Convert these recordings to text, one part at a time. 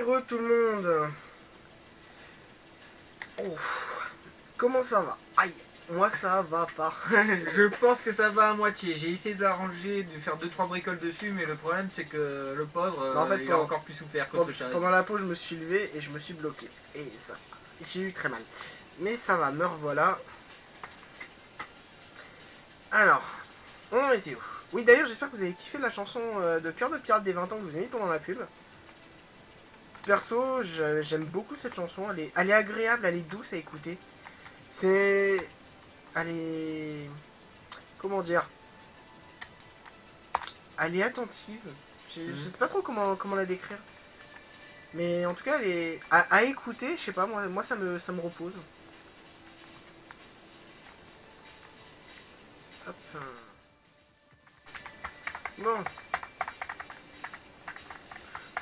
Re tout le monde. Ouf. Comment ça va? Aïe, moi ça va pas. Je pense que ça va à moitié. J'ai essayé de l'arranger, de faire 2-3 bricoles dessus, mais le problème c'est que le pauvre, En fait, il a encore plus souffert qu'autre chose. pendant la pause, je me suis levé et je me suis bloqué. Et ça, j'ai eu très mal. Mais ça va, me revoilà. Alors, on était où? Oui, d'ailleurs, j'espère que vous avez kiffé la chanson de Cœur de Pirate des 20 ans que je vous ai mis pendant la pub. Perso, j'aime beaucoup cette chanson. Elle est agréable, elle est douce à écouter. C'est... Elle est... Comment dire? Elle est attentive. Je sais pas trop comment la décrire. Mais en tout cas, elle est... À écouter, je sais pas, moi ça me repose. Hop. Bon.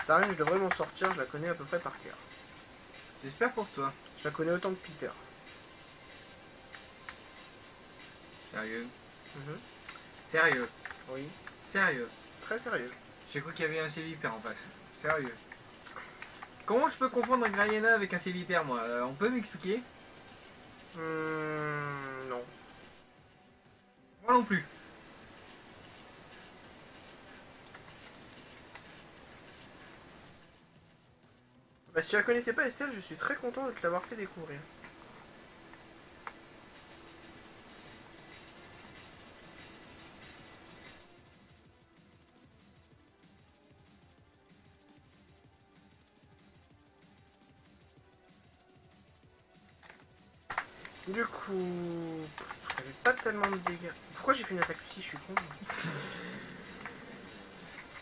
Starling, je devrais m'en sortir, je la connais à peu près par cœur. J'espère pour toi. Je la connais autant que Peter. Sérieux? Mhm. Sérieux? Oui. Sérieux? Très sérieux. J'ai cru qu'il y avait un Cévipère en face. Sérieux? Comment je peux confondre un Grayena avec un Cévipère, moi? On peut m'expliquer? Non. Moi non plus. Bah, si tu la connaissais pas, Estelle, je suis très content de te l'avoir fait découvrir. Du coup, ça fait pas tellement de dégâts. Pourquoi j'ai fait une attaque psy? Je suis con.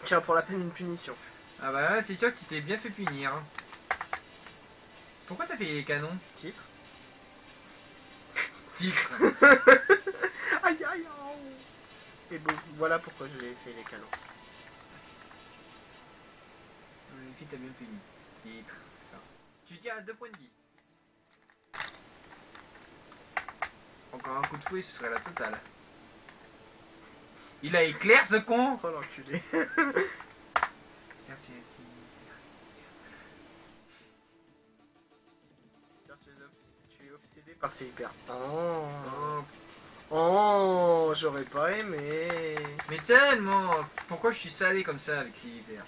Tiens, pour la peine, une punition. Ah bah là, c'est sûr que tu t'es bien fait punir. Hein. Pourquoi t'as fait les canons? Titre. Titre. Aïe aïe aïe. Et bon, voilà pourquoi je l'ai fait les canons. Les filles t'as bien puni. Titre, ça. Tu tiens à 2 points de vie. Encore un coup de fouet, ce serait la totale. Il a éclair ce con. Oh l'enculé. Tu es obsédé par ces hyper. Oh. Oh, j'aurais pas aimé. Mais tellement. Pourquoi je suis salé comme ça avec ces hyper?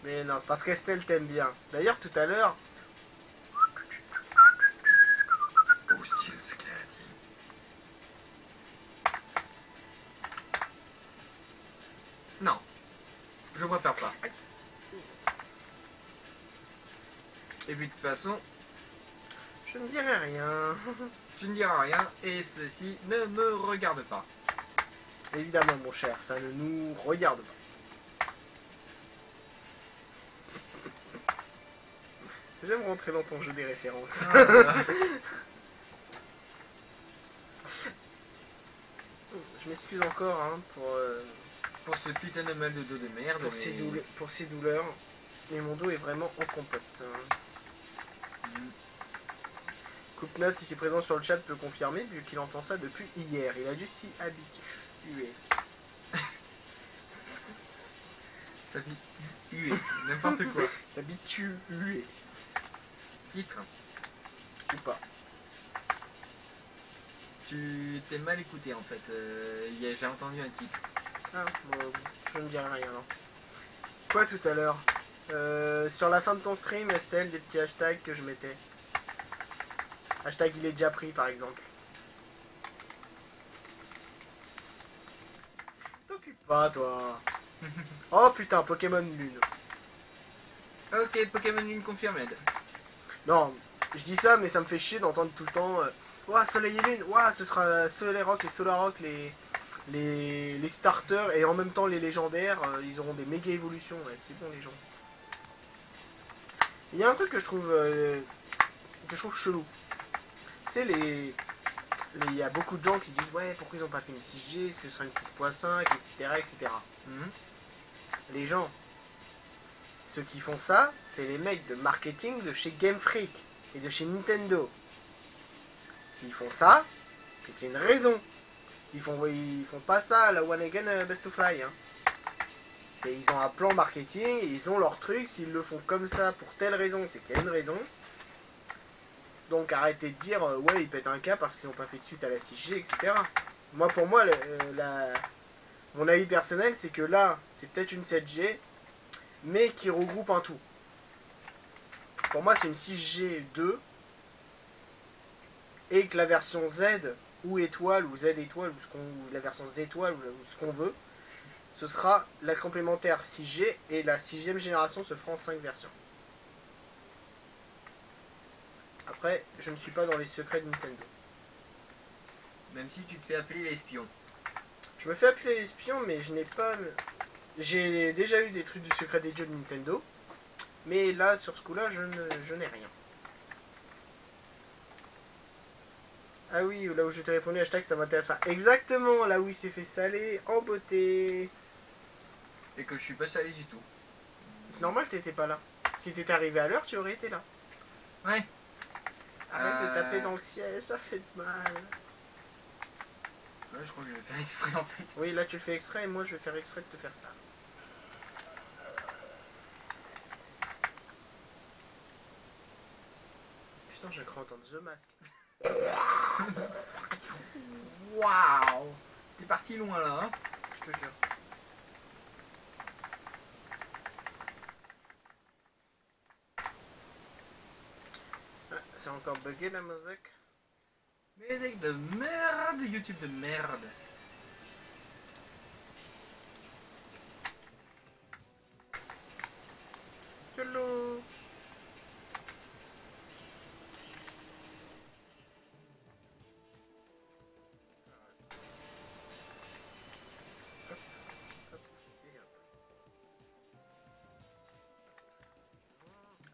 Mais non, c'est parce qu'Estelle t'aime bien. D'ailleurs, tout à l'heure... Hostie, ce qu'elle a dit. Non. Je préfère pas. Et puis de toute façon, Je ne dirai rien. tu ne diras rien et ceci ne me regarde pas. Évidemment, mon cher, ça ne nous regarde pas. J'aime rentrer dans ton jeu des références. Je m'excuse encore hein, pour ce putain de mal de dos de merde. Pour ces douleurs. Mais mon dos est vraiment en compote. Coupe-note, ici présent sur le chat, peut confirmer, vu qu'il entend ça depuis hier. Il a dû s'y habituer. S'habituer, n'importe quoi. S'habituer. Titre. Ou pas. Tu t'es mal écouté en fait. J'ai entendu un titre. Ah, bon, je ne dirai rien. Non. Quoi tout à l'heure sur la fin de ton stream, Estelle, des petits hashtags que je mettais. Hashtag il est déjà pris par exemple. T'occupe pas toi. Oh putain, Pokémon Lune. Ok, Pokémon Lune confirmé. Non, je dis ça, mais ça me fait chier d'entendre tout le temps. Ouah, Soleil et Lune, ouah, ce sera Soleil Rock et Solar Rock les starters et en même temps les légendaires, ils auront des méga évolutions. Ouais, c'est bon les gens. Il y a un truc que je trouve chelou. Tu sais, il y a beaucoup de gens qui se disent ouais, pourquoi ils n'ont pas fait une 6G, est-ce que ce sera une 6.5, etc. etc. Les gens, ceux qui font ça, c'est les mecs de marketing de chez Game Freak et de chez Nintendo. S'ils font ça, c'est qu'il y a une raison. Ils font pas ça à la One Again Best of Fly. Hein. Ils ont un plan marketing, et ils ont leur truc, s'ils le font comme ça pour telle raison, c'est qu'il y a une raison. Donc arrêtez de dire, ouais, ils pètent un câble parce qu'ils n'ont pas fait de suite à la 6G, etc. Moi, pour moi, mon avis personnel, c'est que là, c'est peut-être une 7G, mais qui regroupe un tout. Pour moi, c'est une 6G 2, et que la version Z, ou étoile, ou Z étoile, ou la version Z étoile, ou ce qu'on veut, ce sera la complémentaire 6G, et la 6ème génération se fera en 5 versions. Après, je ne suis pas dans les secrets de Nintendo. Même si tu te fais appeler l'espion. Je me fais appeler l'espion, mais je n'ai pas... J'ai déjà eu des trucs du secret des dieux de Nintendo, mais là, sur ce coup-là, je n'ai rien. Ah oui, là où je t'ai répondu, hashtag ça m'intéresse pas. Exactement, là où il s'est fait saler en beauté. Et que je suis pas salé du tout. C'est normal, t'étais pas là. Si t'étais arrivé à l'heure, tu aurais été là. Ouais. Arrête de taper dans le siège, ça fait mal. Là, je crois que je vais faire exprès en fait. Oui, là tu le fais exprès et moi je vais faire exprès de te faire ça. Putain, j'ai cru entendre The Mask. Waouh. T'es parti loin là, hein. Je te jure. Ah, c'est encore bugué la musique. Musique de merde, YouTube de merde. Hello.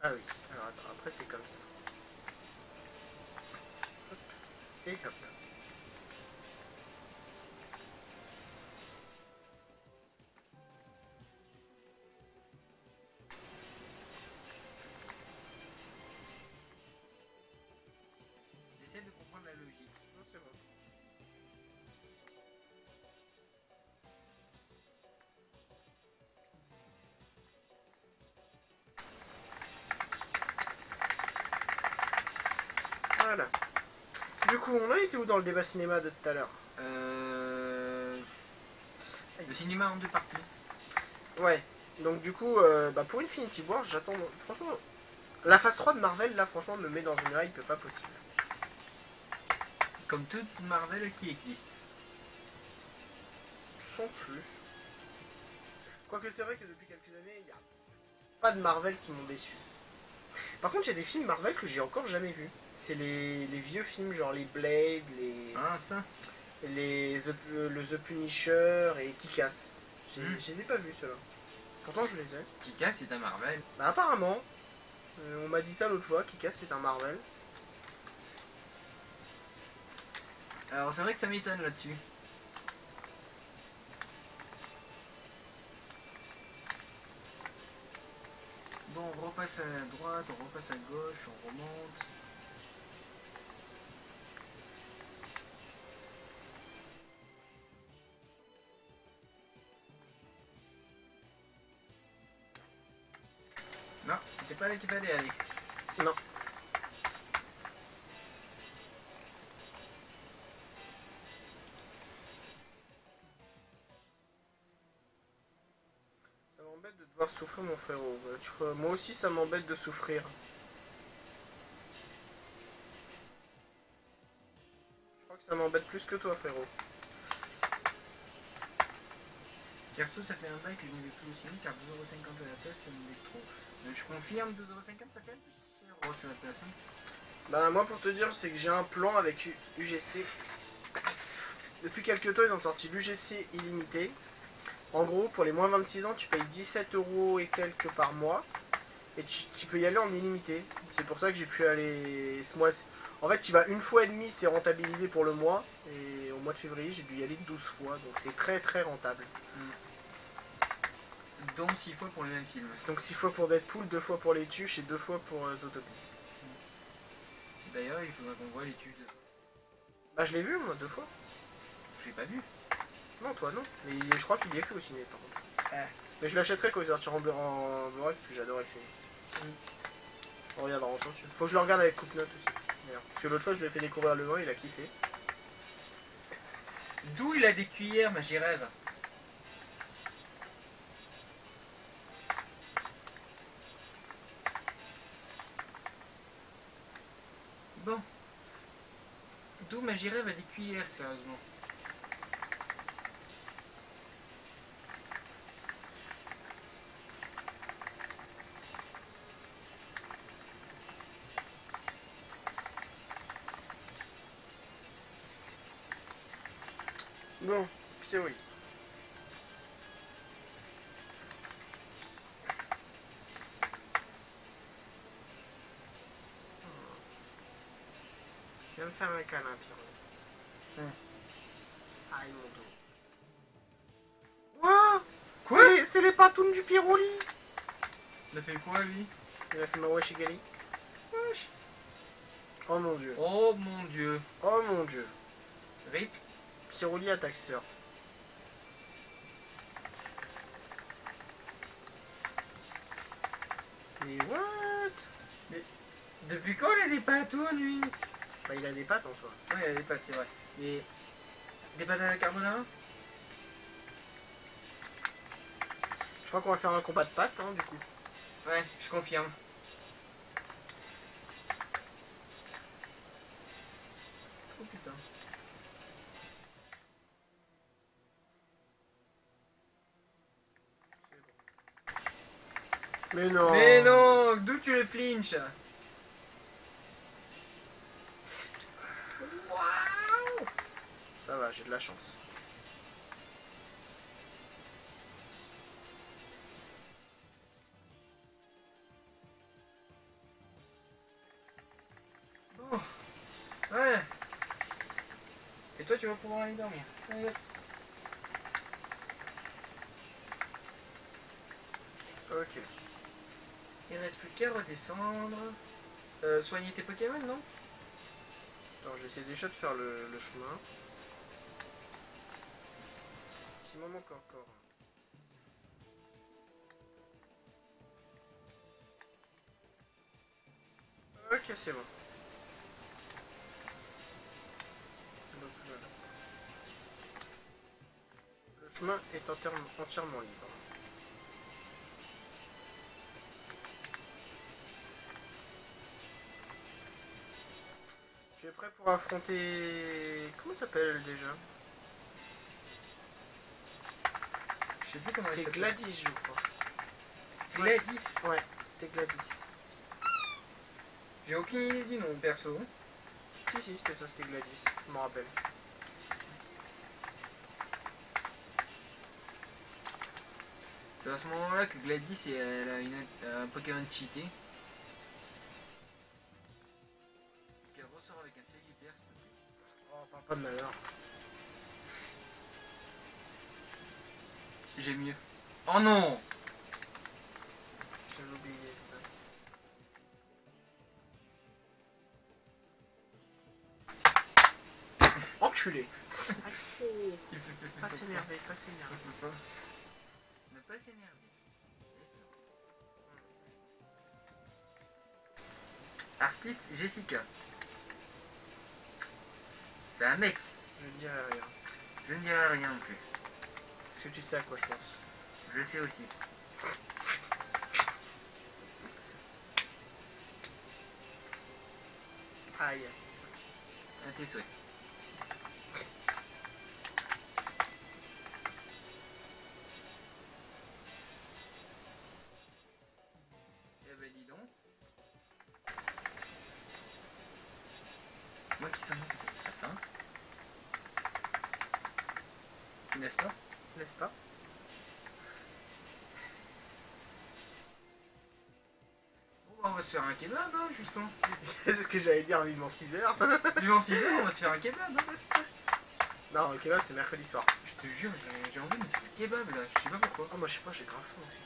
Ah oui, alors attends, après c'est comme ça. Hop, et hop. J'essaie de comprendre la logique. Non, c'est bon. Voilà. Du coup, on en était où dans le débat cinéma de tout à l'heure? Le cinéma en deux parties. Ouais. Donc du coup, pour Infinity War, j'attends... Franchement, la phase 3 de Marvel, là, franchement, me met dans une hype pas possible. Comme toute Marvel qui existe. Sans plus. Quoique c'est vrai que depuis quelques années, il n'y a pas de Marvel qui m'ont déçu. Par contre, il y a des films Marvel que j'ai encore jamais vus. C'est les vieux films, genre les Blade, Ah, ça. le The Punisher et Kick-Ass. Je les ai pas vus, ceux-là. Pourtant, je les ai. Kick-Ass, c'est un Marvel. Bah apparemment, on m'a dit ça l'autre fois, Kick-Ass c'est un Marvel. Alors, c'est vrai que ça m'étonne là-dessus. Bon, on repasse à droite, on repasse à gauche, on remonte. Non, c'était pas là qu'il fallait aller. Non. Ça m'embête de devoir souffrir, mon frérot. Moi aussi, ça m'embête de souffrir. Je crois que ça m'embête plus que toi, frérot. Perso, ça fait un bail que je ne vais plus au ciné car 2,50€ la place, ça me met trop. Je confirme, 2,50€ ça fait un peu cher sur la place. Hein. Bah moi pour te dire c'est que j'ai un plan avec UGC. Depuis quelques temps ils ont sorti l'UGC illimité. En gros pour les moins 26 ans tu payes 17€ et quelques par mois. Et tu peux y aller en illimité. C'est pour ça que j'ai pu aller ce mois. En fait tu vas une fois et demie, c'est rentabilisé pour le mois. Et au mois de février j'ai dû y aller 12 fois. Donc c'est très très rentable. Dont 6 fois pour le même film. Donc 6 fois pour Deadpool, 2 fois pour les Tuches et 2 fois pour Zootopie. D'ailleurs il faudra qu'on voit les tuches de... Bah je l'ai vu moi 2 fois. Je l'ai pas vu. Non toi non. Mais je crois qu'il y est plus au ciné par contre. Mais je l'achèterai quand il sortira en Blu-ray parce que j'adore le film. On regardera ensemble. Faut que je le regarde avec Coupe Note aussi. Parce que l'autre fois je lui ai fait découvrir le 1, il a kiffé. D'où il a des cuillères, mais j'y rêve. Bon. D'où Magirève a des cuillères, sérieusement. Bon, c'est oui. Viens me faire un câlin, Pierre. Aïe, mon dos. Quoi? C'est les patounes du Piroli. Il a fait quoi, lui? Il a fait ma wesh égali. Wesh. Oh mon dieu. Oh mon dieu. Oh mon dieu. Rip. Piroli attaque surf. Mais what? Mais depuis quand il a des patounes, lui? Bah il a des pattes en soi. Ouais, il a des pâtes, c'est vrai. Mais des pâtes à la carbonara? Je crois qu'on va faire un combat de pattes, hein, du coup. Ouais, je confirme. Oh putain. Mais non. Mais non, d'où tu le flinches? Waouh. Ça va, j'ai de la chance. Bon. Ouais. Et toi, tu vas pouvoir aller dormir. Allez. Ok. Il reste plus qu'à redescendre. Soigner tes Pokémon, non? Attends, j'essaie déjà de faire le chemin. Petit moment encore. Ok, c'est bon. Donc, voilà. Le chemin est entièrement libre. Tu es prêt pour affronter... Comment ça s'appelle déjà? Je sais plus comment C'est il s'appelle. Gladys, je crois. Gladys. Ouais, c'était Gladys. J'ai aucune idée du nom, perso. Si, c'était ça, c'était Gladys. Je me rappelle. C'est à ce moment-là que Gladys elle a un Pokémon cheaté. Qu'elle ressort avec un cellulaire, s'il te plaît. Oh, parle pas de malheur. J'ai mieux. Oh non! J'avais oublié ça. Enculé. Pas s'énerver, pas s'énerver. Ne pas s'énerver. Artiste Jessica. C'est un mec. Je ne dirai rien. Je ne dirai rien non plus. Est-ce que tu sais à quoi je pense? Je sais aussi. Aïe. À tes souhaits. Eh ben dis donc. Moi qui s'en peut-être la fin. N'est-ce pas? N'est-ce pas? Bon bah on va se faire un kebab hein, justement. C'est ce que j'allais dire vivement 6 heures. Vivant 6 heures, on va se faire un kebab hein. Non, le kebab c'est mercredi soir. Je te jure, j'ai envie de me faire un kebab là, je sais pas pourquoi. Oh, moi je sais pas, j'ai grave faim aussi.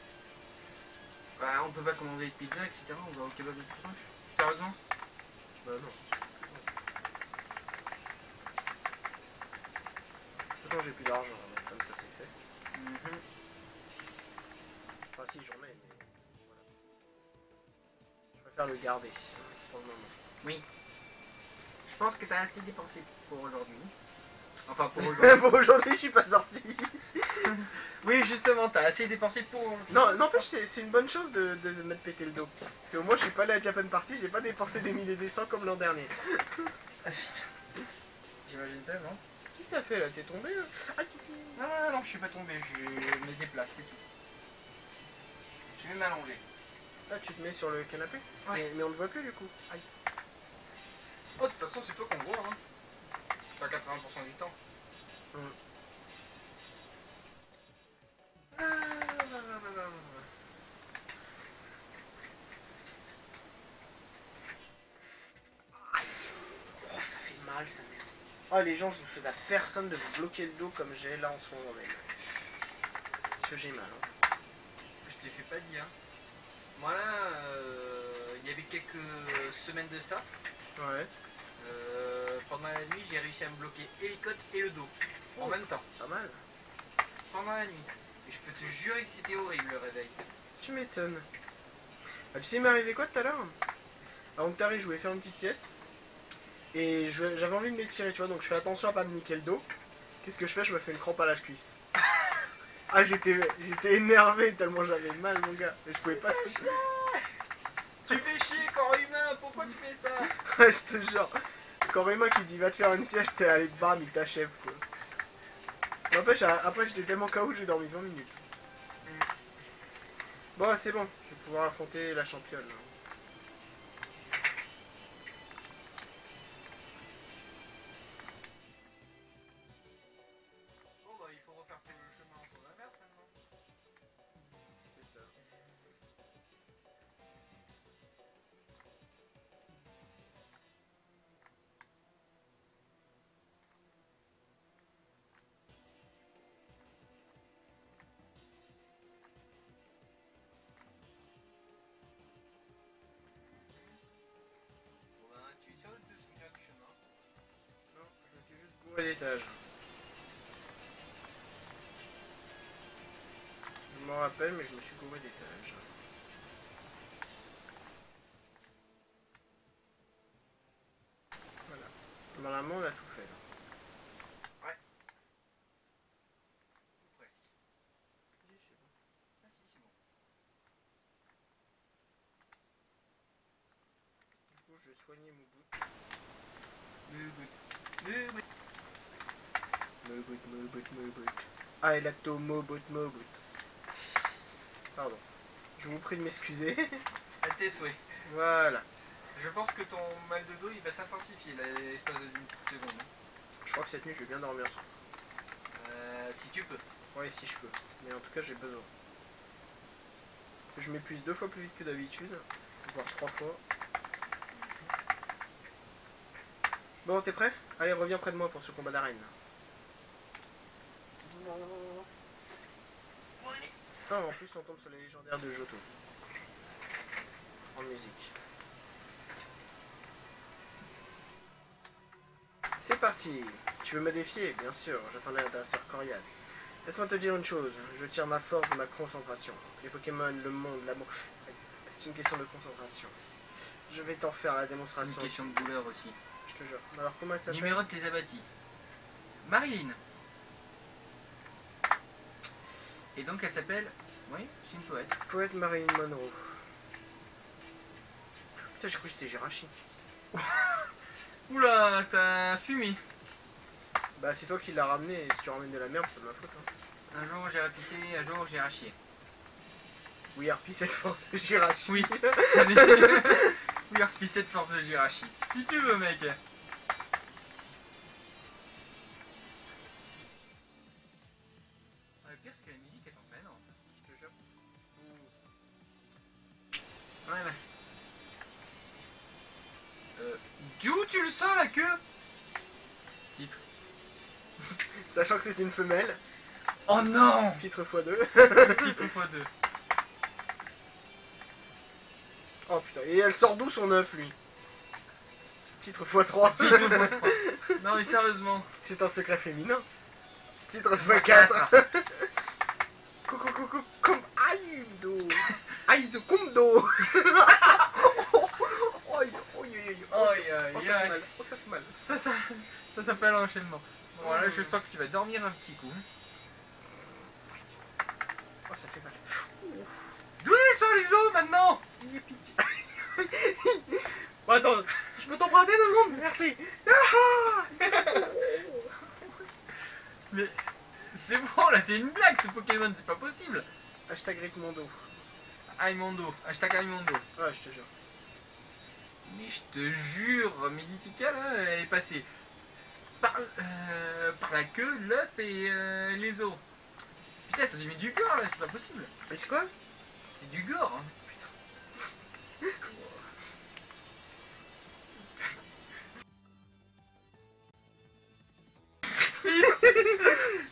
Bah on peut pas commander de pizza, etc. On va au kebab le plus proche. Sérieusement? Bah non. De toute façon, j'ai plus d'argent, donc comme ça c'est fait. Enfin si j'en ai, mais voilà. Je préfère le garder pour le moment. Oui. Je pense que t'as assez dépensé pour aujourd'hui. Enfin pour aujourd'hui. Pour aujourd'hui je suis pas sorti. Oui justement, t'as assez dépensé pour... Non, n'empêche c'est une bonne chose de se mettre péter le dos. Parce que moi je suis pas allé à Japan Party, j'ai pas dépensé des milliers et des cents comme l'an dernier. Ah putain. J'imagine tellement. Qu'est-ce que t'as fait là? T'es tombé là? Ah, Non, je suis pas tombé, je me déplace, c'est tout. Je vais m'allonger. ah, tu te mets sur le canapé? Ouais. Mais on ne voit plus du coup. Aïe. Oh, de toute façon, c'est toi qu'on voit, hein. Pas 80% du temps. Oh, ça fait mal ça merde. Oh les gens, je vous souhaite à personne de vous bloquer le dos comme j'ai là en ce moment même. Parce que j'ai mal. Hein. Je t'ai fait pas dire. Moi là, il y avait quelques semaines de ça. Ouais. Pendant la nuit, j'ai réussi à me bloquer et les côtes et le dos. En même temps. Pas mal. Pendant la nuit. Et je peux te jurer que c'était horrible le réveil. Tu m'étonnes. Ah, tu sais, il m'est arrivé quoi tout à l'heure? Avant que t'arrives, je voulais faire une petite sieste. Et j'avais envie de m'étirer, tu vois, donc je fais attention à pas me niquer le dos. Qu'est-ce que je fais? Je me fais une crampe à la cuisse. Ah, j'étais énervé tellement j'avais mal, mon gars. Et je pouvais pas... Tu fais chier, corps humain, pourquoi tu fais ça? Ouais, je te jure. Corps humain qui dit va te faire une sieste, et allez, bam, il t'achève, quoi. N'empêche, après j'étais tellement KO que j'ai dormi 20 minutes. Bon, c'est bon, je vais pouvoir affronter la championne. Bon bah il faut refaire tout le chemin en sens inverse maintenant. C'est ça. Bon bah tu es sûr de te souvenir du chemin? Non, je me suis juste gouré d'étage. Je m'en rappelle, mais je me suis gouré d'étage. Voilà. Normalement, on a tout fait. Là. Ouais. Ou presque. Si, c'est bon. Ah si, c'est bon. Du coup, je vais soigner mon boot. Mon boot. I like to mo boot. Pardon. Je vous prie de m'excuser. À tes souhaits. Voilà. Je pense que ton mal de dos il va s'intensifier l'espace d'une petite seconde. Je crois que cette nuit, je vais bien dormir. Si tu peux. Ouais, si je peux. Mais en tout cas, j'ai besoin. Je m'épuise 2 fois plus vite que d'habitude. Voire 3 fois. Bon, t'es prêt? Allez, reviens près de moi pour ce combat d'arène. Ah, en plus, on tombe sur les légendaires de Johto. En musique. C'est parti. Tu veux me défier? Bien sûr, j'attendais l'adversaire coriace. Laisse-moi te dire une chose, je tire ma force de ma concentration. Les Pokémon, le monde, l'amour... C'est une question de concentration. Je vais t'en faire la C'est démonstration. une question de douleur aussi. Je te jure. Alors, comment elle s'appelle? Numéro de tes abattis. Marilyn. Et donc elle s'appelle... Oui, c'est une poète. Poète Marilyn Monroe. Putain, j'ai cru que c'était Jirachi. Oula, t'as fumé. Bah, c'est toi qui l'as ramené, et si tu ramènes de la merde, c'est pas de ma faute. Hein. Un jour j'ai rapissé, un jour j'ai rachié. Oui, harpie cette force de Jirachi. Oui. Oui, repissé de force de Jirachi. Si tu veux, mec. Le pire, c'est que la musique est entraînante. Je te jure. Ouais, ouais. D'où tu le sens la queue? Titre. Sachant que c'est une femelle. Oh non! Titre x2. Titre x2. Oh putain, et elle sort d'où son œuf, lui? Titre x3. Titre x3. Non mais sérieusement. C'est un secret féminin. Titre x4. Coucou, coucou, comme Ayudo. Oh, ça fait mal. Oh, ça fait mal. Ça s'appelle un enchaînement. Bon, là, je sens que tu vas dormir un petit coup. Oh, ça fait mal. D'où sont les os maintenant? Il est pitié. Bon, attends, je peux t'emprunter 2 secondes? Merci. Mais c'est bon là, c'est une blague ce Pokémon, c'est pas possible. Hashtag Ripmondo. Aimondo, hashtag Aimondo. Ouais, je te jure. Mais je te jure, Meditica là, elle est passée par la queue, l'œuf et les os. Putain, ça devient du gore là, c'est pas possible. Mais c'est quoi? C'est du gore. Hein.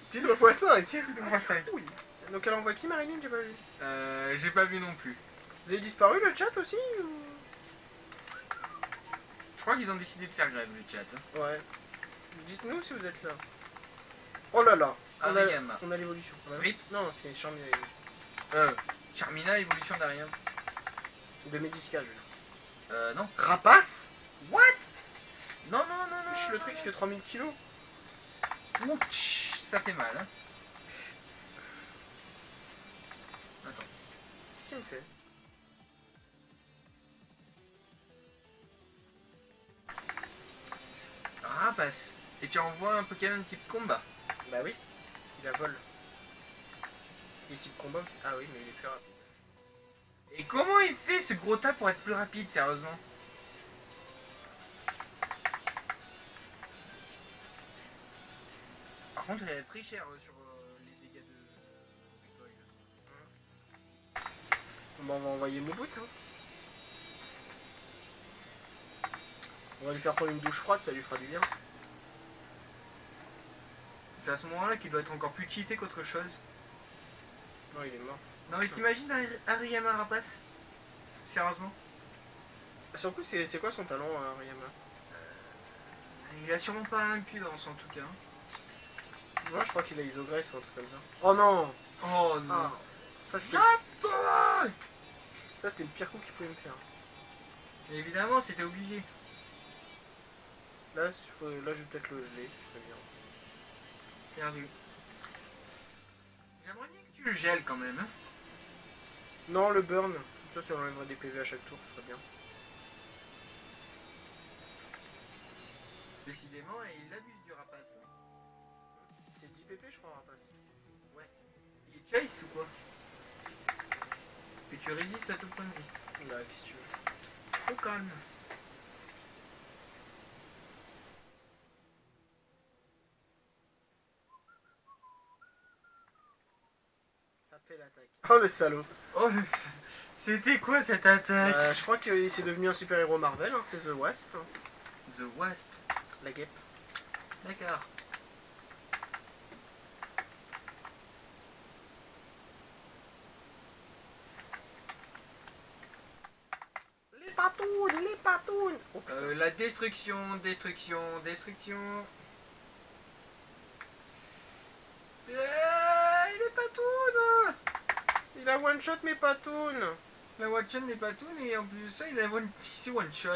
Titre x5. Putain. Oui. Donc elle envoie qui, Marilyn? J'ai pas vu. J'ai pas vu non plus. Vous avez disparu le chat aussi ou... Je crois qu'ils ont décidé de faire grève le chat. Hein. Ouais. Dites-nous si vous êtes là. Oh là là. Ariyama. On a l'évolution. Rip. Non, c'est Charmina l'évolution. Charmina, évolution d'Ariam. De Medica, je veux dire. Non. Rapace? What? Non, non, non, non. Je suis le truc qui fait 3000 kilos. Ouch, ça fait mal. Hein. Attends. Qu'est-ce qu'il me fait? Rapace. Et tu envoies un Pokémon type combat. Bah oui. Il a vol. Il est type combat aussi. Ah oui, mais il est plus rapide. Et comment il fait ce gros tas pour être plus rapide, sérieusement? Par contre, elle a pris cher sur les dégâts de Recoil. Bon, on va envoyer Moboot. Hein. On va lui faire prendre une douche froide, ça lui fera du bien. C'est à ce moment-là qu'il doit être encore plus cheaté qu'autre chose. Non, il est mort. Non mais t'imagines Ariyama Rapace? Sérieusement? Sur le coup, c'est quoi son talent, Riyama? Il a sûrement pas impudence en tout cas. Moi, je crois qu'il a Isogresse ou un truc comme ça. Oh non! Oh non! Ah, ça, c'était le pire coup qu'il pouvait me faire. Mais évidemment, c'était obligé. Là, je vais peut-être le geler, ce serait bien. Perdu. J'aimerais bien que tu le gèles quand même. Hein. Non, le burn. Comme ça enlèverait des PV à chaque tour, ce serait bien. Décidément, il abuse du Rapace. C'est 10 PP, je crois, Rapace. Ouais. Il est chase ou quoi? Que tu résistes à tout point de vie. Bah, qu'est-ce que tu veux? Au calme. Appel attaque. Oh, le salaud. Oh, c'était quoi cette attaque? Je crois que c'est devenu un super-héros Marvel, hein, c'est The Wasp. The Wasp. La guêpe. D'accord. Les patounes, les patounes. Oh, La destruction, destruction, destruction. Les patounes. il a one-shot mes patounes. La Watson n'est pas tout, et en plus de ça, il a c'est one shot.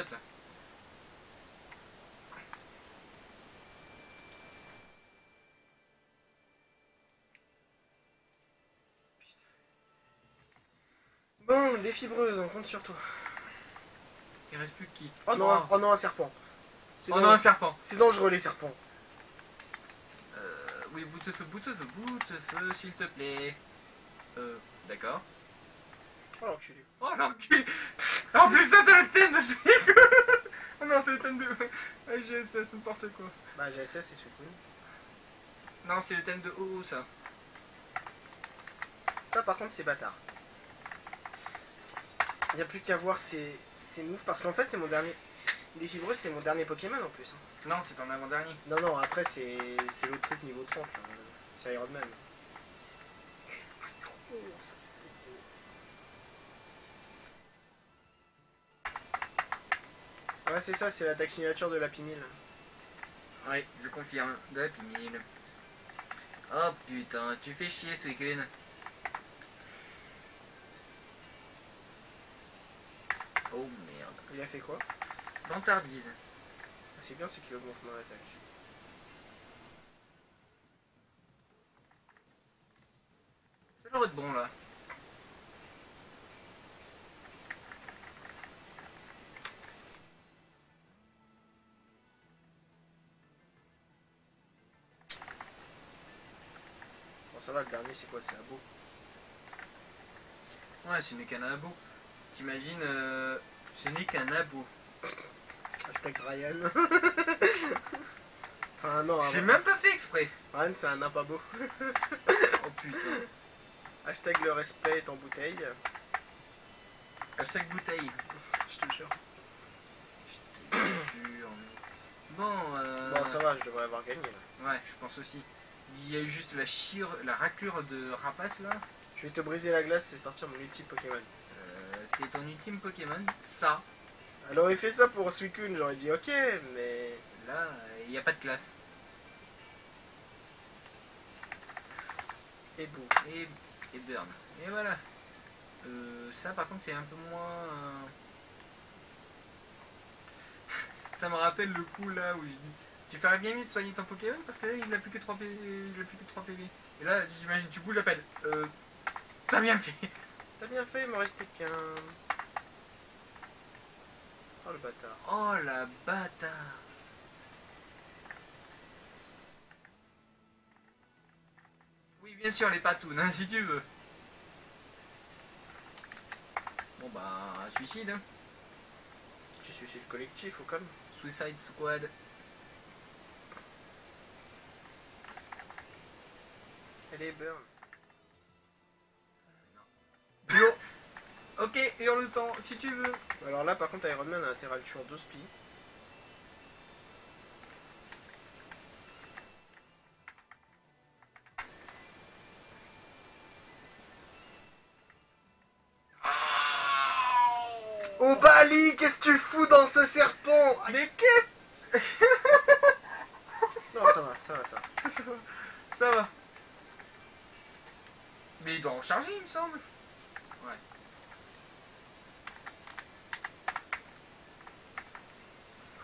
Bon, des fibreuses, on compte sur toi. Il reste plus que qui? Oh non, oh non, un serpent. Oh non, un serpent. C'est dangereux les serpents. Oui, boutefeu, s'il te plaît. D'accord. Oh l'enculé. Oh l'enculé. En plus ça, t'as le thème de Suicune. Oh non, c'est le thème de GSS, n'importe quoi. Bah GSS, c'est Suicune. Non, c'est le thème de OO, ça. Ça, par contre, c'est bâtard. Il n'y a plus qu'à voir ses moves, parce qu'en fait, c'est mon dernier... Des fibreuses, c'est mon dernier Pokémon en plus. Non, c'est ton avant-dernier. Non, non, après, c'est l'autre truc niveau 30. Là. C'est Iron Man. Oh, ça fait... Ouais, c'est ça, c'est l'attaque signature de l'Happy Meal. Oui, je confirme. De Happy Meal. Oh putain, tu fais chier ce week-end. Oh merde. Il a fait quoi? Vantardise. C'est bien, c'est qu'il augmente mon attaque. Ça devrait être bon là. Bon, ça va, le dernier, c'est quoi? C'est un beau. Ouais, ce n'est qu'un abo. T'imagines, ce n'est qu'un abo. Hashtag Ryan. Enfin, non, J'ai même pas fait exprès. Ryan, c'est un nain pas beau. Oh putain. Hashtag le respect est en bouteille. Hashtag bouteille. Je te jure. Je te jure. Bon, Bon, ça va, je devrais avoir gagné là. ouais, je pense aussi. Il y a eu juste la raclure de rapace là. Je vais te briser la glace et sortir mon ultime Pokémon. C'est ton ultime Pokémon, ça. Elle aurait fait ça pour Suicune, j'aurais dit ok, mais. Là, il n'y a pas de classe. Et bouh. Et burn. Et voilà. Ça par contre c'est un peu moins... Ça me rappelle le coup là où je dis tu ferais bien mieux de soigner ton Pokémon parce que là il a plus que 3 PV. Il a plus que 3 PV. Et là j'imagine du coup je l'appelle. T'as bien fait. T'as bien fait, il m'en restait qu'un. Oh le bâtard. Oh la bâtard. Oui bien sûr les patounes hein, si tu veux. Bon bah suicide hein. Tu suicides collectif ou comme. Suicide Squad. Allez, burn. Bio. Ok, hurle le temps si tu veux. Alors là, par contre, Iron Man a intérêt à le tuer en 12 pies. Oh Bali, qu'est-ce que tu fous dans ce serpent? Mais qu'est-ce... Non, ça va, ça va, ça va. Ça va. Ça va. Mais il doit en charger, il me semble. Ouais.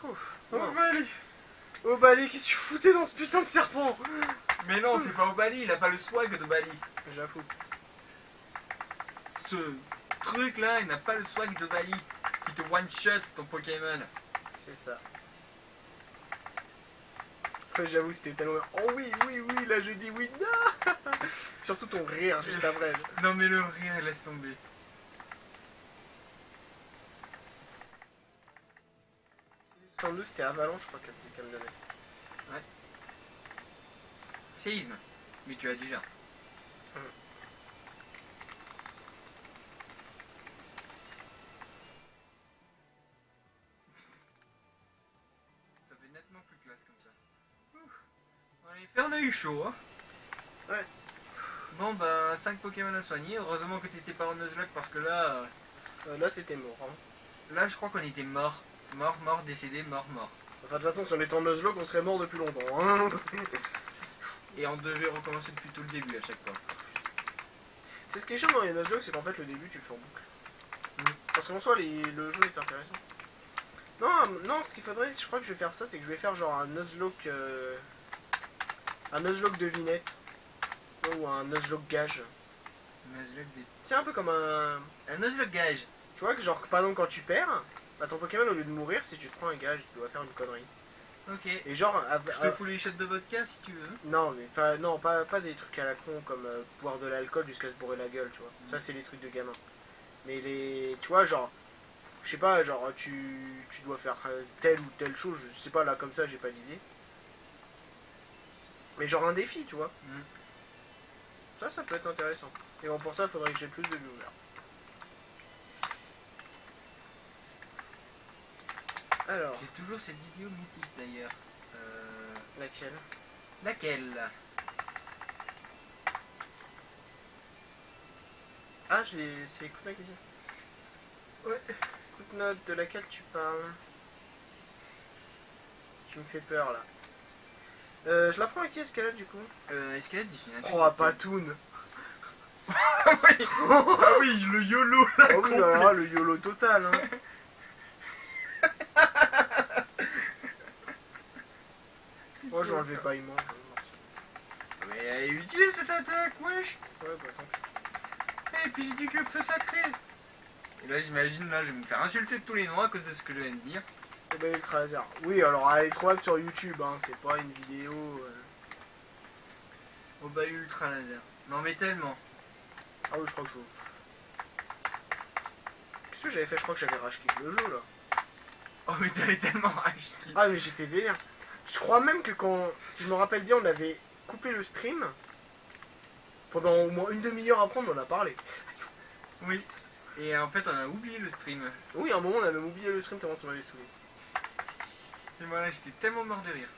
Ouf. Oh Non. Bali. Oh Bali, qu'est-ce que tu foutais dans ce putain de serpent? Mais non, c'est pas au Bali, il a pas le swag de Bali. J'avoue. Ce truc là, il n'a pas le swag de Bali. Qui te one-shot ton Pokémon. C'est ça. J'avoue, c'était tellement... Oh oui, oui, oui, là je dis oui, non. Surtout ton rire juste après. Non mais le rire, laisse tomber. Sans nous, c'était Avalanche, je crois qu'elle me donnait. Ouais. Séisme. Mais tu as déjà. Ça fait nettement plus classe comme ça. Ouf. En effet, on a eu chaud, hein. Ouais. Bon, bah, 5 Pokémon à soigner. Heureusement que t'étais pas en Nuzlocke parce que là... Là, c'était mort. Hein. Là, je crois qu'on était mort. Mort, mort, décédé, mort, mort. Enfin, de toute façon, si on était en Nuzlocke, on serait mort depuis longtemps. Hein. Et on devait recommencer depuis tout le début à chaque fois. C'est ce qui est chiant dans les Nuzlocke, c'est qu'en fait, le début, tu le fais en boucle. Parce qu'en soi, le jeu est intéressant. Non, non, ce qu'il faudrait, je crois que je vais faire ça, c'est que je vais faire genre un Nuzlocke... un Nuzlocke devinette. Ou un Nuzlocke gage. Nuzlocke des... C'est un peu comme un... Un Nuzlocke gage. Tu vois que genre, par exemple, quand tu perds, bah ton Pokémon, au lieu de mourir, si tu te prends un gage, tu dois faire une connerie. Ok. Et genre... Je te fous les shots de vodka si tu veux. Non, mais pas, non, pas des trucs à la con comme boire de l'alcool jusqu'à se bourrer la gueule, tu vois. Ça, c'est les trucs de gamin. Mais les... Tu vois, genre... Je sais pas, genre, tu dois faire telle ou telle chose, je sais pas, là, comme ça, j'ai pas d'idée. Mais genre un défi, tu vois. Ça peut être intéressant. Et bon, pour ça, il faudrait que j'ai plus de viewers. Alors, J'ai toujours cette vidéo mythique d'ailleurs. laquelle? Laquelle? Ah, c'est Écoute Note. Ouais. Écoute Note, de laquelle tu parles? Tu me fais peur, là. Je la prends à qui, Escalade, du coup? Escalade, il finit. Oh, à Patoun. Ah oui, ah oui, le YOLO là. Oh oui, alors là, le YOLO total, hein. Moi, je l'enlevais pas, il mange. Merci. Mais elle est utile cette attaque, wesh. Ouais, bah tant pis. Et puis j'ai dit que feu sacré. Et là, j'imagine, là, je vais me faire insulter de tous les noms à cause de ce que je viens de dire. Et bah, ultra laser. Oui, alors elle est trouvable sur YouTube, hein. C'est pas une vidéo. Oh bah, ultra laser. Non, mais tellement. Ah oui, je crois que je. Qu'est-ce que j'avais fait? Je crois que j'avais rage le jeu là. Oh, mais t'avais tellement rage. Ah, mais j'étais vénère. Je crois même que quand, si je me rappelle bien, on avait coupé le stream. Pendant au moins une demi-heure après, on en a parlé. Oui. Et en fait, on a oublié le stream. Oui, à un moment, on a même oublié le stream tellement ça m'avait saoulé. Et voilà, j'étais tellement mort de rire.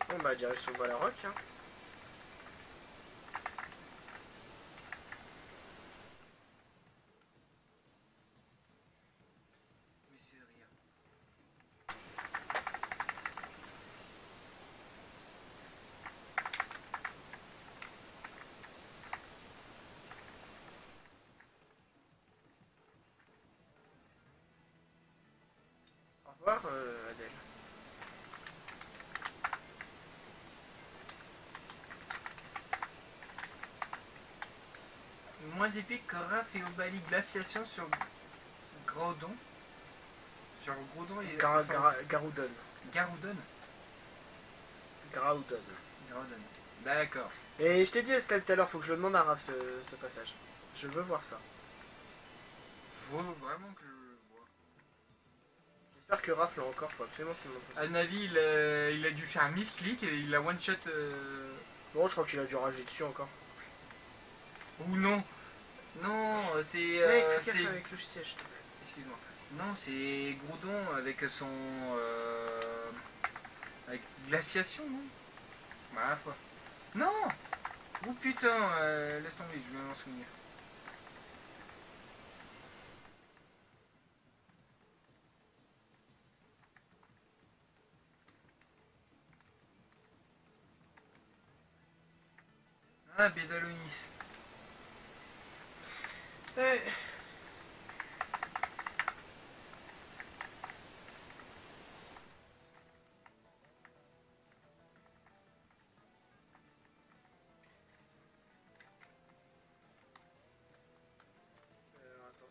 Bon bah, direction Valaroc, hein. Mais c'est de rire. Au revoir, Adèle. Moins épique que Raph et Obali glaciation sur Groudon. Sur Groudon et Garoudon. Garoudon. Graudon. Garoudon. D'accord. Et je t'ai dit Estelle tout à l'heure, faut que je le demande à Raph ce passage. Je veux voir ça. Faut vraiment que je le vois. J'espère que Raph l'a encore, faut absolument qu'il me montre ça. À mon avis, il a dû faire un misclick et il a one shot. Bon, je crois qu'il a dû rager dessus encore. Ou non. Non, c'est. Mec, fais gaffe avec le siège, s'il te plaît. Excuse-moi. Non, c'est Groudon avec son. Avec glaciation, non? Bah, la foi. Non! Oh putain, laisse tomber, je vais m'en souvenir. Ah, Bédalonis. Eh. Attends,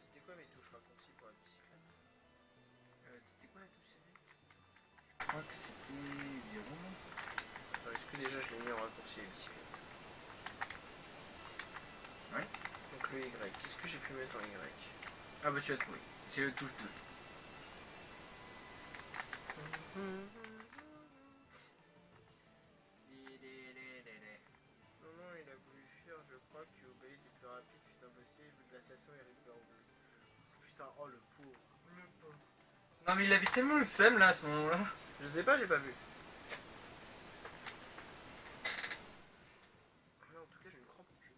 c'était quoi mes touches raccourcies pour la bicyclette? C'était quoi la touche CD? Je crois que c'était 0. Dans l'esprit, déjà, je l'ai mis en raccourci la bicyclette. Ouais. Donc le Y. Qu'est-ce que j'ai pu mettre en Y? Ah bah tu as trouvé. C'est le touche 2. Non, non, il a voulu fuir, je crois que Obali était plus rapide, fut impossible, glaciation et rivière au bout. Oh, putain, oh le pauvre. Le pauvre. Non mais il avait tellement le seum là à ce moment-là. Je sais pas, j'ai pas vu. Mais en tout cas, j'ai une crampe au cul.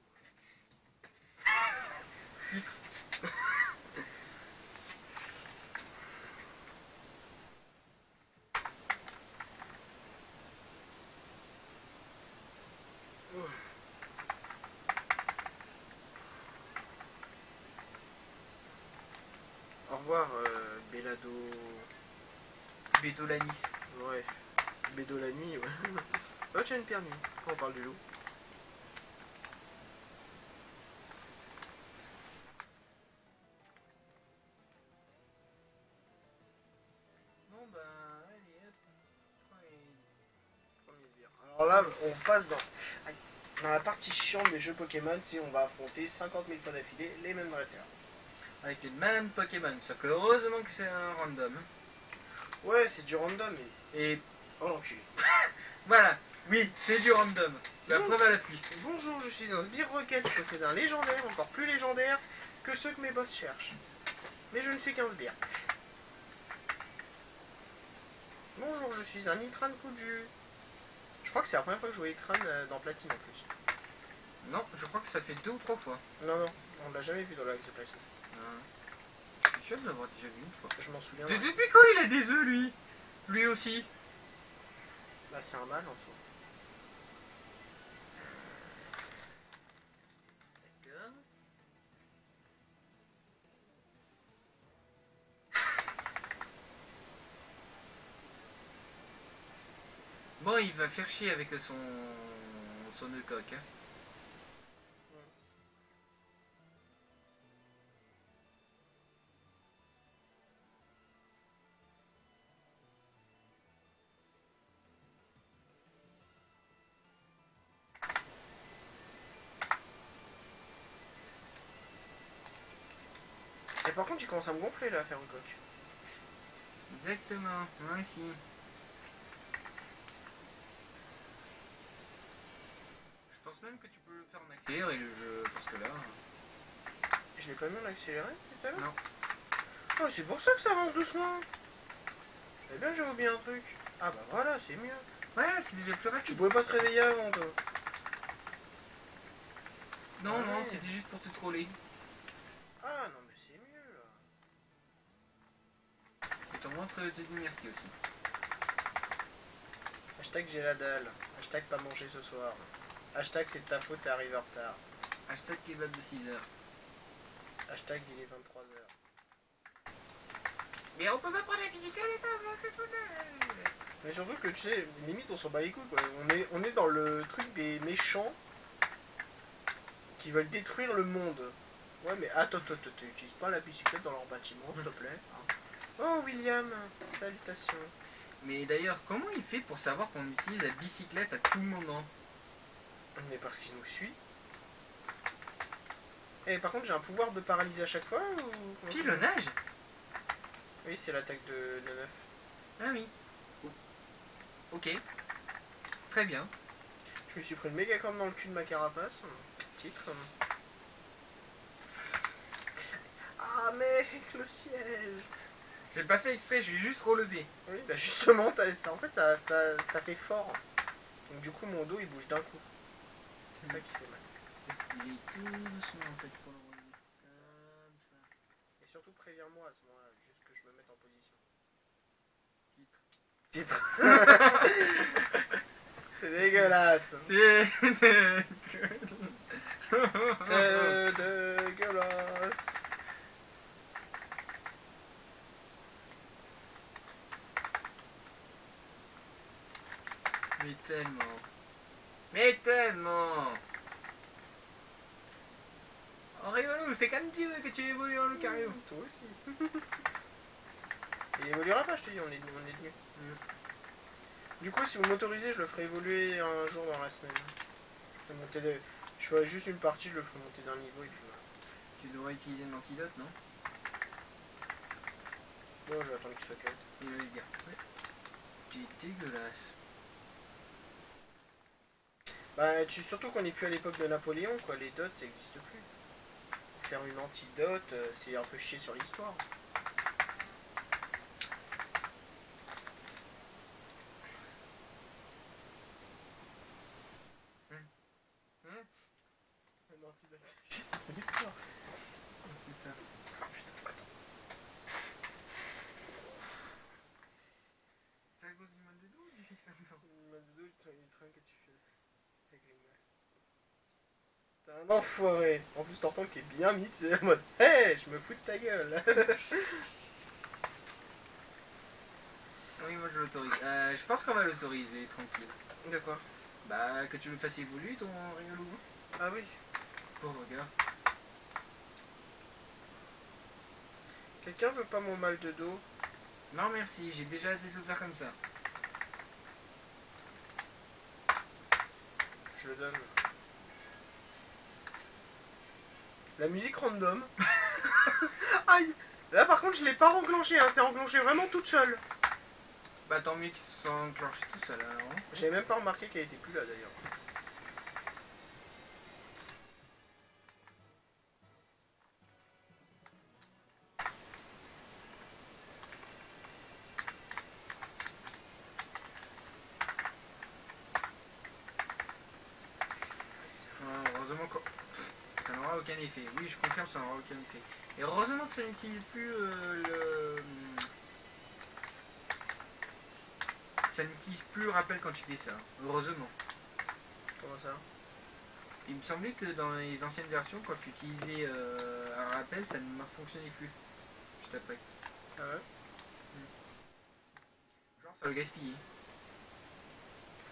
Au revoir, Bellado. Bédolanis. Ouais. Bédo la nuit, ouais. Oh, tiens, une pierre nuit. Quand on parle du loup. Bon bah allez hop. Premier sbire. Alors là, on passe dans la partie chiante des jeux Pokémon, si on va affronter 50 000 fois d'affilée les mêmes dresseurs. Avec les mêmes Pokémon. Sauf que heureusement que c'est un random. Ouais, c'est du random. Et Oh l'enculé. voilà. Oui, c'est du random. La preuve à l'appui. Bonjour, je suis un sbire rocket, je possède un légendaire, encore plus légendaire que ceux que mes boss cherchent. Mais je ne suis qu'un sbire. Bonjour, je suis un Nitran Kuju. Je crois que c'est la première fois que je vois Nitran dans Platine en plus. Non, je crois que ça fait 2 ou 3 fois. Non, non, on l'a jamais vu dans l'axe de Platine. Je suis sûr de l'avoir déjà vu une fois. Je m'en souviens. Depuis quand il a des œufs lui? Lui aussi. Bah, c'est un mâle en soi. Bon, il va faire chier avec son nœud coq. Hein. Et par contre, il commence à me gonfler là, à faire le coq. Exactement, moi aussi. Je pense même que tu peux le faire en accéléré le jeu, parce que là... Je l'ai pas mis en accéléré tout à l'heure. Non. Oh, c'est pour ça que ça avance doucement. Eh bien, j'avais oublié un truc. Ah bah voilà, c'est mieux. Voilà, c'est déjà plus Tu rapide. pouvais pas te réveiller avant, toi. Non, Ouais. non, c'était juste pour te troller. Ah non, mais c'est mieux là. Et t'en montres, j'ai dit merci aussi. Hashtag j'ai la dalle. Hashtag pas manger ce soir. Hashtag c'est de ta faute, t'es arrivé en retard. Hashtag kebab de 6 heures. Hashtag il est 23h. Mais on peut pas prendre la bicyclette et pas, on fait tout le... Mais surtout que tu sais, limite on s'en bat les couilles quoi. On est dans le truc des méchants qui veulent détruire le monde. Ouais mais attends, t'utilises pas la bicyclette dans leur bâtiment s'il te plaît. Hein. Oh William, salutations. Mais d'ailleurs, comment il fait pour savoir qu'on utilise la bicyclette à tout moment? Mais parce qu'il nous suit. Et par contre j'ai un pouvoir de paralyser à chaque fois ou... Pilonnage? Oui c'est l'attaque de 9. Ah oui. Ok. Très bien. Je me suis pris une méga corne dans le cul de ma carapace. Titre. Ah mec, le siège. Je l'ai pas fait exprès, je l'ai juste relevé. Oui, bah justement, ça, en fait, ça fait fort. Donc du coup, mon dos, il bouge d'un coup. C'est ça qui fait mal. Il est tout doucement en fait pour le relever. Comme ça. Et surtout, préviens-moi à ce moment-là, juste que je me mette en position. Titre. Titre. C'est dégueulasse. C'est C'est dégueulasse. Mais tellement. Mais tellement. Oh rigolo, c'est quand tu veux que tu évolues dans le carré. Toi aussi. Il évoluera pas, je te dis, on est venu. Du coup, si vous m'autorisez, je le ferai évoluer un jour dans la semaine. Je ferai juste une partie, je le ferai monter d'un niveau et puis voilà. Tu devrais utiliser un antidote, non? Bon, je vais attendre qu'il soit calme. Il va le dire. Ouais. Tu es dégueulasse. Bah, surtout qu'on n'est plus à l'époque de Napoléon, quoi. Les dots, ça n'existe plus. Faire une antidote, c'est un peu chier sur l'histoire. Une antidote, c'est chier sur l'histoire. Oh putain. Oh putain, attends. C'est à cause du mal de dos ou du fixe là-dedans? Le mal de dos, il traîne que tu fais la grimace. T'es un enfoiré. En plus, t'entends qu'il est bien mixé en mode hey, je me fous de ta gueule. Oui, moi je l'autorise. Je pense qu'on va l'autoriser, tranquille. De quoi? Bah, que tu le fasses évoluer ton rigolo. Ah oui. Pauvre gars. Quelqu'un veut pas mon mal de dos? Non merci, j'ai déjà assez souffert comme ça. Je le donne. La musique random. Aïe. Là par contre je l'ai pas enclenché, hein. C'est enclenché vraiment toute seule. Bah tant mieux qu'il s'enclenche tout seul alors. Hein. J'avais même pas remarqué qu'elle était plus là d'ailleurs. Heureusement que ça n'aura aucun effet. Oui, je confirme, ça n'aura aucun effet. Et heureusement que ça n'utilise plus ça n'utilise plus le rappel quand tu fais ça. Heureusement. Comment ça? Il me semblait que dans les anciennes versions, quand tu utilisais un rappel, ça ne fonctionnait plus. Je t'appelle. Ah ouais? Genre, ça le gaspillait.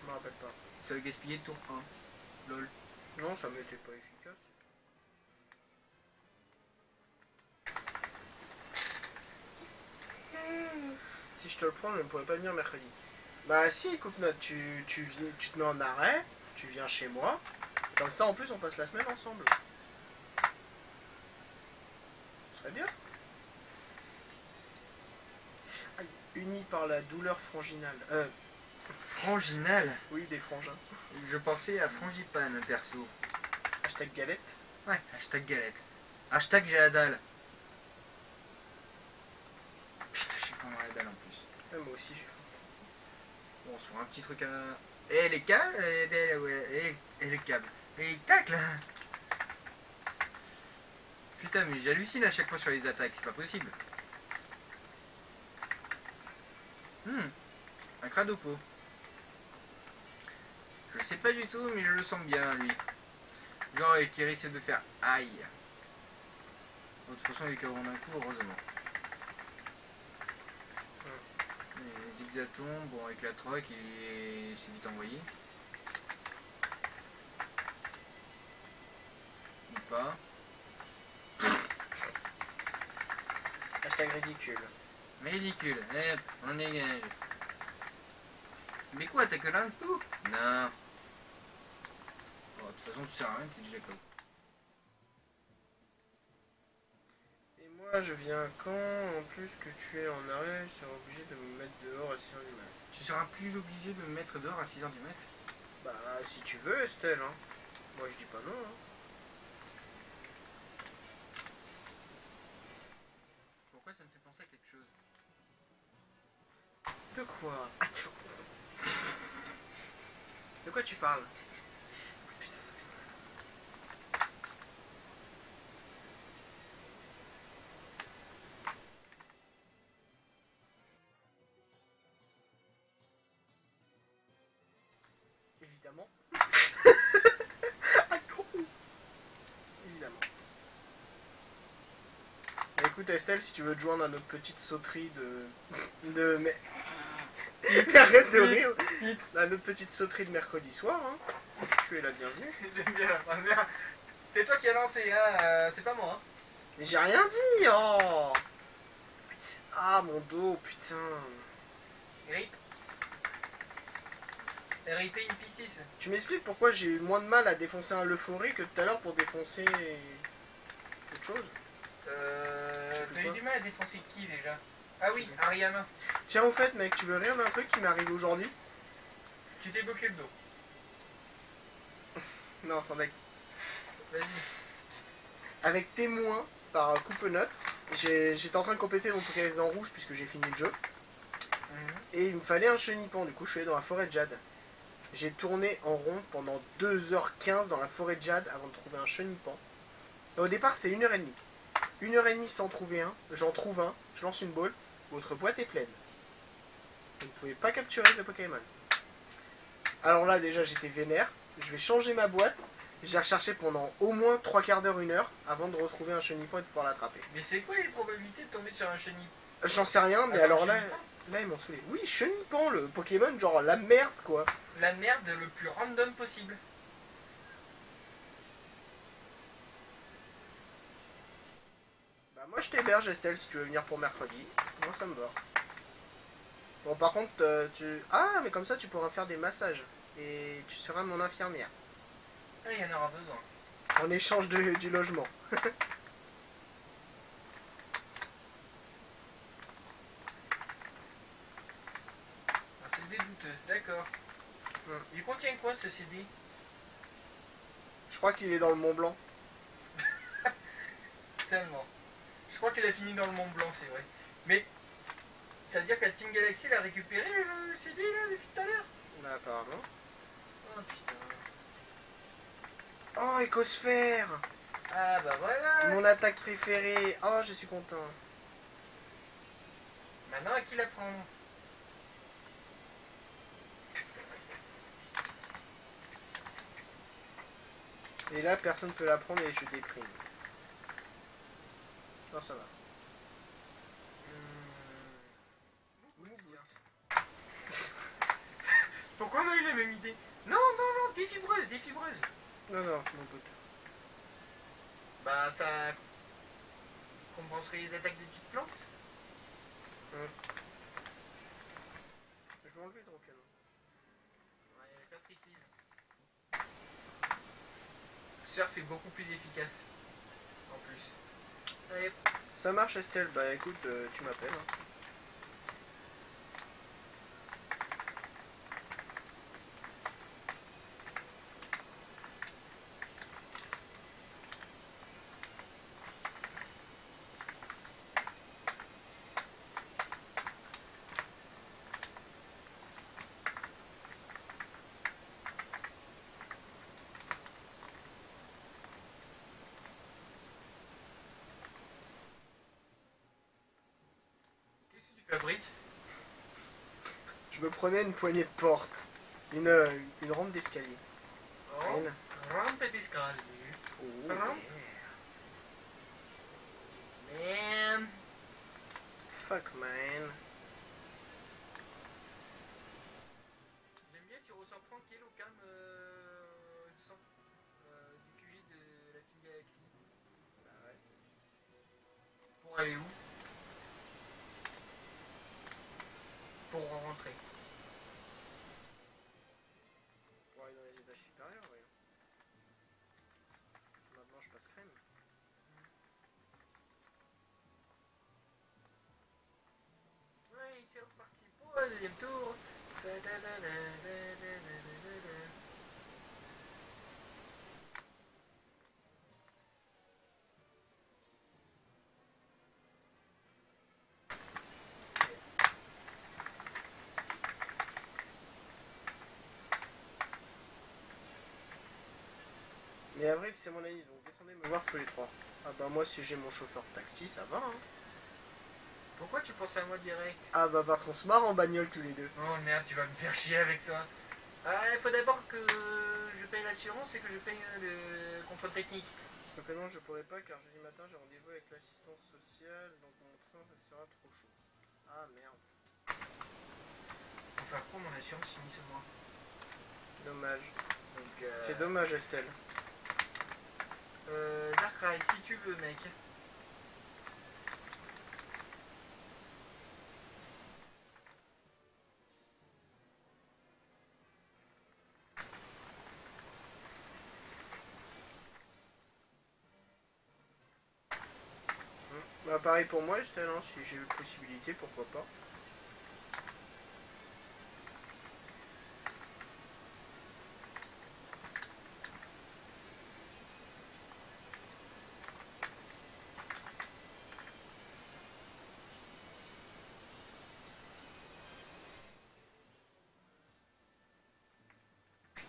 Je me rappelle pas. Ça a gaspillé tour 1. Lol. Non, ça m'était pas efficace. Si je te le prends, je ne pourrais pas venir mercredi. Bah si, écoute, Note, tu te mets en arrêt, tu viens chez moi. Comme ça, en plus, on passe la semaine ensemble. Ce serait bien. Aïe, unis par la douleur franginale. Franginal. Oui, des frangins. Je pensais à frangipane, perso. Hashtag galette. Ouais, hashtag galette. Hashtag j'ai la dalle. Putain, j'ai vraiment la dalle en plus. Ouais, moi aussi, j'ai faim. Bon, on se fera un petit truc à... Eh, les câbles, les câbles. Et tac, là. Putain, mais j'hallucine à chaque fois sur les attaques, c'est pas possible. Un cradopo. Je le sais pas du tout, mais je le sens bien, lui. Genre, qui risque de faire aïe. De toute façon, il est KO en un coup, heureusement. Les zigzatons, bon, avec la troc, c'est vite envoyé. Ou pas. Hashtag ridicule. Mais ridicule, hop, on dégage. Mais quoi, t'as que l'inspo? Non. Bon, de toute façon, tu sers à rien, t'es déjà KO. Et moi, je viens quand, en plus que tu es en arrêt, je serai obligé de me mettre dehors à 6h du mat. Tu seras plus obligé de me mettre dehors à 6h du mat? Bah, si tu veux, Estelle, hein. Moi, je dis pas non, hein. Pourquoi ça me fait penser à quelque chose? De quoi? De quoi tu parles? Putain, ça fait mal. Évidemment. Évidemment. Bah, écoute, Estelle, si tu veux te joindre à notre petite sauterie mais... Arrête de rire. À notre petite sauterie de mercredi soir, hein. Tu es la bienvenue. J'aime bien la première. C'est toi qui as lancé, hein, c'est pas moi. Hein. Mais j'ai rien dit, oh. Ah, mon dos, putain. RIP. RIP in pieces. Tu m'expliques pourquoi j'ai eu moins de mal à défoncer un Leufori que tout à l'heure pour défoncer autre chose? T'as eu du mal à défoncer qui déjà? Ah oui, Ariana. Tiens, au fait, mec, tu veux rire d'un truc qui m'est arrivé aujourd'hui? Tu t'es bloqué le dos. Non, sans mec. Vas-y. Avec témoin par coupe-note, j'étais en train de compléter mon Pokémon rouge puisque j'ai fini le jeu. Et il me fallait un chenipan, du coup je suis allé dans la forêt de Jade. J'ai tourné en rond pendant 2h15 dans la forêt de Jade avant de trouver un chenipan. Et au départ c'est 1h30. 1h30 sans trouver un, j'en trouve un, je lance une balle, votre boîte est pleine. Vous ne pouvez pas capturer de Pokémon. Alors là déjà j'étais vénère, je vais changer ma boîte. J'ai recherché pendant au moins 3 quarts d'heure, 1 heure avant de retrouver un chenipan et de pouvoir l'attraper. Mais c'est quoi les probabilités de tomber sur un chenipan? J'en sais rien, mais alors là ils m'ont saoulé. Oui, chenipan, le Pokémon, genre la merde quoi. La merde le plus random possible. Bah moi je t'héberge Estelle si tu veux venir pour mercredi. Moi ça me va. Bon par contre tu... Ah mais comme ça tu pourras faire des massages. Et tu seras mon infirmière. Ah, il y en aura besoin. En échange du logement. Un CD douteux, d'accord. Il contient quoi ce CD? Je crois qu'il est dans le Mont Blanc. Tellement. Je crois qu'il a fini dans le Mont Blanc, c'est vrai. Mais ça veut dire que la Team Galaxy l'a récupéré le CD là depuis tout à l'heure? Bah apparemment. Oh putain. Oh, Écosphère! Ah bah voilà. Mon attaque préférée. Oh, je suis content. Maintenant à qui la prendre? Et là, personne peut la prendre et je déprime. Non, ça va. Pourquoi on a eu la même idée. Non, non, non, défibreuse, défibreuse. Non, non, mon pote. Bah, ça compenserait les attaques de type plante. Je vais enlever le canon. Ouais, pas précise. Surf est beaucoup plus efficace. En plus. Allez. Ça marche, Estelle. Bah écoute, tu m'appelles. Hein. Qu'est-ce que tu fabriques? Je me prenais une poignée de porte. Une rampe d'escalier. Oh, rampe d'escalier. Oh, Rampe. Man. Fuck, man. J'aime bien, tu ressors tranquille au calme du QG de la Team Galaxy. Bah ouais. Pour aller où? Pour rentrer. Pour aller dans les étages supérieurs, oui. Maintenant, je passe crème. Ouais, c'est reparti pour le deuxième tour. Mais Avril, c'est mon ami, donc descendez me voir tous les trois. Ah bah moi, si j'ai mon chauffeur taxi, ça va, hein. Pourquoi tu penses à moi direct? Ah bah parce qu'on se marre en bagnole tous les deux. Oh merde, tu vas me faire chier avec ça. Ah, il faut d'abord que je paye l'assurance et que je paye le contrôle technique. Donc non, je pourrais pas car jeudi matin, j'ai rendez-vous avec l'assistance sociale, donc mon train, ça sera trop chaud. Ah merde. Pour faire quoi mon assurance finit ce mois? Dommage. Donc, C'est dommage, Estelle. Darkrai, si tu veux, mec. Bah pareil pour moi, Estelle, hein, si j'ai eu possibilité, pourquoi pas.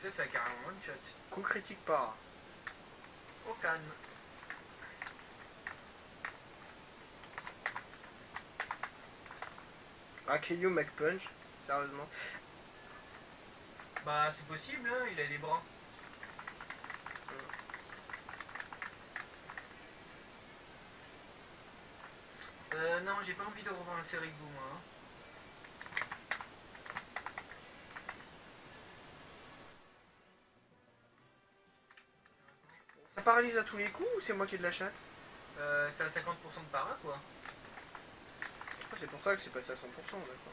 Ça, c'est carrément one shot. Coup critique para. Au calme. Akeyu McPunch, sérieusement. Bah, c'est possible, hein, il a des bras. Non, j'ai pas envie de revoir un série que vous, moi. Hein. Ça paralyse à tous les coups ou c'est moi qui ai de la chatte? C'est à 50% de para, quoi. Ah, c'est pour ça que c'est passé à 100%, d'accord.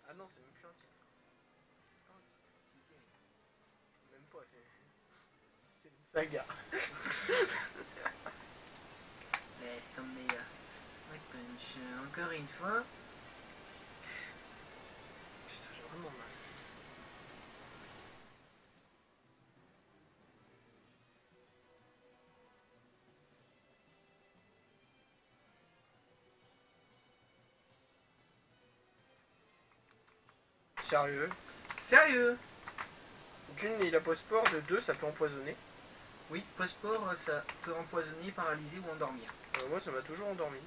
Ah non, c'est même plus un titre. C'est pas un titre. Si, si. Même pas, c'est une saga. Laisse tomber. White Punch, encore une fois. Putain, j'ai vraiment mal. Sérieux? Sérieux? d'une, il a pas sport, de deux, ça peut empoisonner. Oui, post-sport, ça peut empoisonner, paralyser ou endormir. Moi, ça m'a toujours endormi.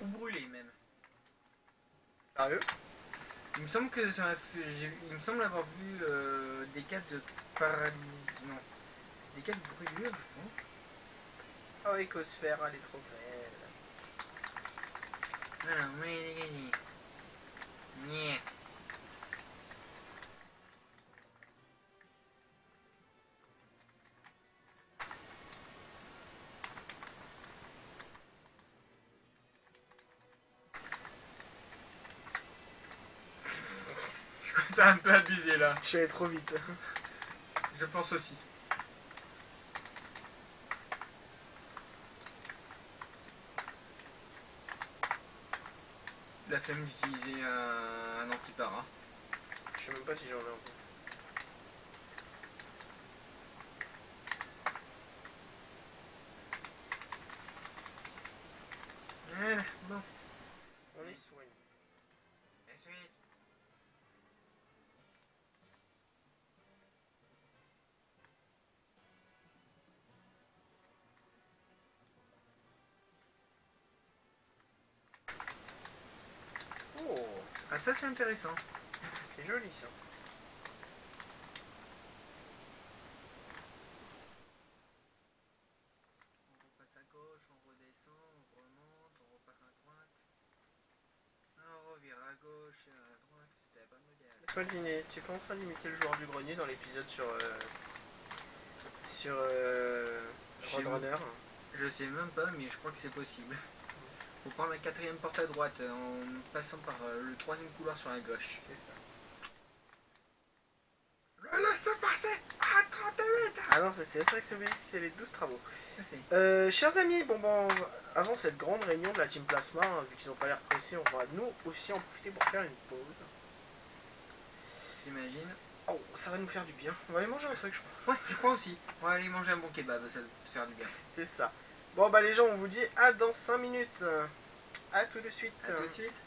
Ou brûler même. Sérieux? Il me semble que ça m'a fait. Il me semble avoir vu des cas de paralysie. Non. Des cas de brûlure, je pense. Oh, Écosphère, elle est trop belle. Alors, mais il est gagné. Nya. T'as un peu abusé là. Je suis allé trop vite. Je pense aussi. La flemme d'utiliser un antipara. Je sais même pas si j'en ai un peu. Voilà, bon. On est soigné. Ensuite. Oh, Ah, ça c'est intéressant. c'est joli ça. On repasse à gauche, on redescend, on remonte, on repart à droite. On revient à gauche, à droite, c'était la bonne modération. Laisse-moi deviner, tu es pas en train d'imiter le joueur du grenier dans l'épisode sur Roadrunner? Je sais même pas, mais je crois que c'est possible. Faut prendre la quatrième porte à droite en passant par le troisième couloir sur la gauche. C'est ça. Le laisse passer à 38. Ah non, c'est vrai que c'est les 12 travaux. Ça c'est. Chers amis, avant cette grande réunion de la Team Plasma, hein, vu qu'ils n'ont pas l'air pressés, on va nous aussi en profiter pour faire une pause. J'imagine. Oh, ça va nous faire du bien. On va aller manger un truc, je crois. Ouais, je crois aussi. On va aller manger un bon kebab, ça va te faire du bien. C'est ça. Bon, bah les gens, on vous dit à dans 5 minutes. À tout de suite. À tout de suite.